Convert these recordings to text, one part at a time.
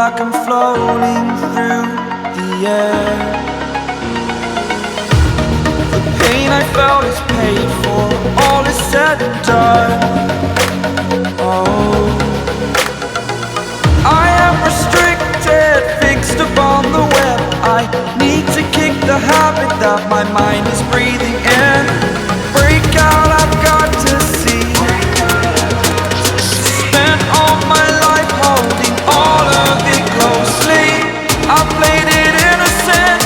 like I'm floating through the air. The pain I felt is paid for, all is said and done. Oh, I am restricted, fixed upon the web. I need to kick the habit that my mind is breathing in. Break out, I've got to see. Spent all my life holding all of it closely. I played it innocent,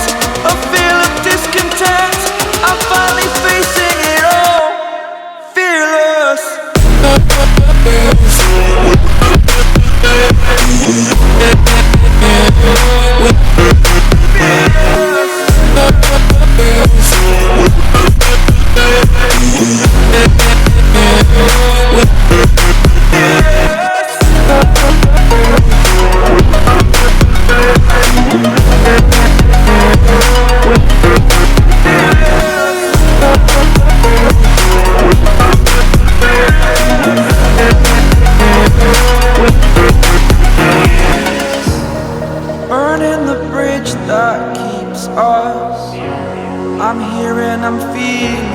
a feel of discontent. I'm finally facing it all, fearless. Burning the bridge that keeps us. I'm here and I'm feeling